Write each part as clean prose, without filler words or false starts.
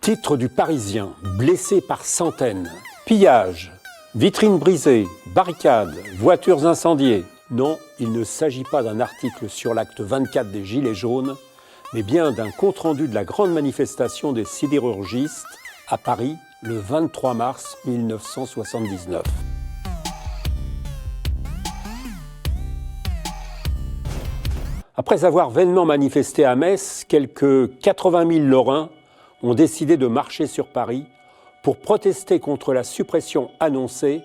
Titre du Parisien, blessés par centaines, pillages, vitrines brisées, barricades, voitures incendiées. Non, il ne s'agit pas d'un article sur l'acte 24 des Gilets jaunes, mais bien d'un compte-rendu de la grande manifestation des sidérurgistes à Paris le 23 mars 1979. Après avoir vainement manifesté à Metz, quelques 80 000 Lorrains ont décidé de marcher sur Paris pour protester contre la suppression annoncée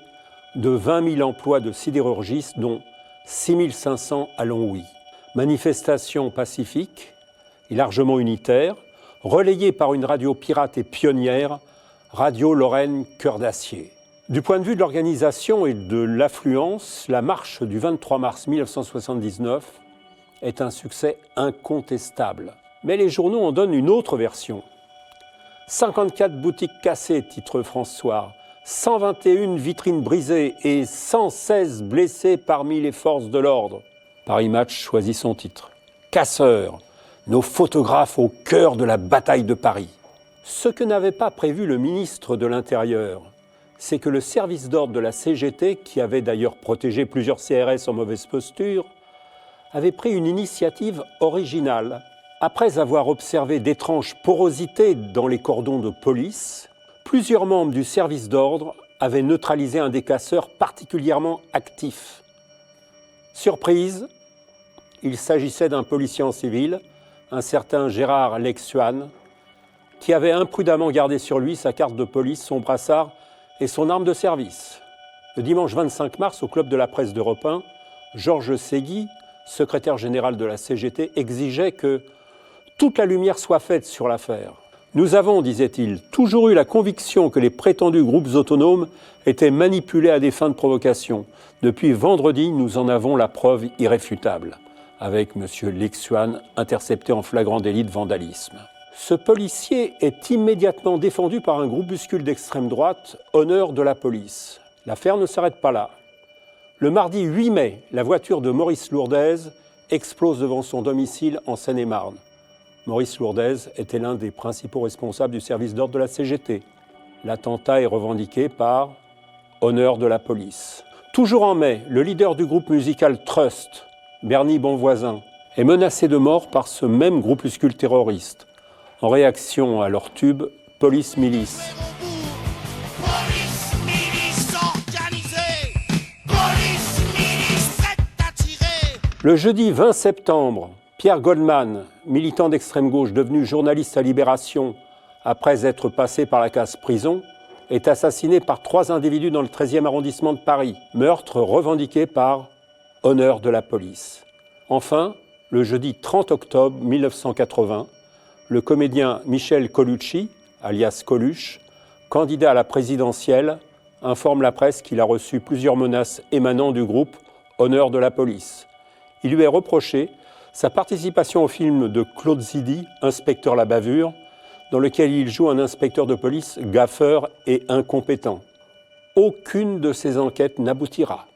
de 20 000 emplois de sidérurgistes, dont 6 500 à Longwy. Manifestation pacifique et largement unitaire, relayée par une radio pirate et pionnière, Radio Lorraine Cœur d'Acier. Du point de vue de l'organisation et de l'affluence, la marche du 23 mars 1979 est un succès incontestable. Mais les journaux en donnent une autre version. 54 boutiques cassées, titre François, 121 vitrines brisées et 116 blessés parmi les forces de l'ordre. Paris Match choisit son titre. Casseurs, nos photographes au cœur de la bataille de Paris. Ce que n'avait pas prévu le ministre de l'Intérieur, c'est que le service d'ordre de la CGT, qui avait d'ailleurs protégé plusieurs CRS en mauvaise posture, avait pris une initiative originale. Après avoir observé d'étranges porosités dans les cordons de police, plusieurs membres du service d'ordre avaient neutralisé un des casseurs particulièrement actif. Surprise, il s'agissait d'un policier en civil, un certain Gérard Lexuan, qui avait imprudemment gardé sur lui sa carte de police, son brassard et son arme de service. Le dimanche 25 mars, au Club de la Presse d'Europe 1, Georges Ségui, secrétaire général de la CGT, exigeait que toute la lumière soit faite sur l'affaire. Nous avons, disait-il, toujours eu la conviction que les prétendus groupes autonomes étaient manipulés à des fins de provocation. Depuis vendredi, nous en avons la preuve irréfutable, avec M. Lexuan intercepté en flagrant délit de vandalisme. Ce policier est immédiatement défendu par un groupuscule d'extrême droite, Honneur de la police. L'affaire ne s'arrête pas là. Le mardi 8 mai, la voiture de Maurice Lourdez explose devant son domicile en Seine-et-Marne. Maurice Lourdez était l'un des principaux responsables du service d'ordre de la CGT. L'attentat est revendiqué par Honneur de la police. Toujours en mai, le leader du groupe musical Trust, Bernie Bonvoisin, est menacé de mort par ce même groupuscule terroriste. En réaction à leur tube, Police Milice. Le jeudi 20 septembre, Pierre Goldman, militant d'extrême gauche devenu journaliste à Libération après être passé par la case prison, est assassiné par 3 individus dans le 13e arrondissement de Paris. Meurtre revendiqué par Honneur de la police. Enfin, le jeudi 30 octobre 1980, le comédien Michel Colucci, alias Coluche, candidat à la présidentielle, informe la presse qu'il a reçu plusieurs menaces émanant du groupe Honneur de la police. Il lui est reproché sa participation au film de Claude Zidi, Inspecteur la bavure, dans lequel il joue un inspecteur de police gaffeur et incompétent. Aucune de ces enquêtes n'aboutira.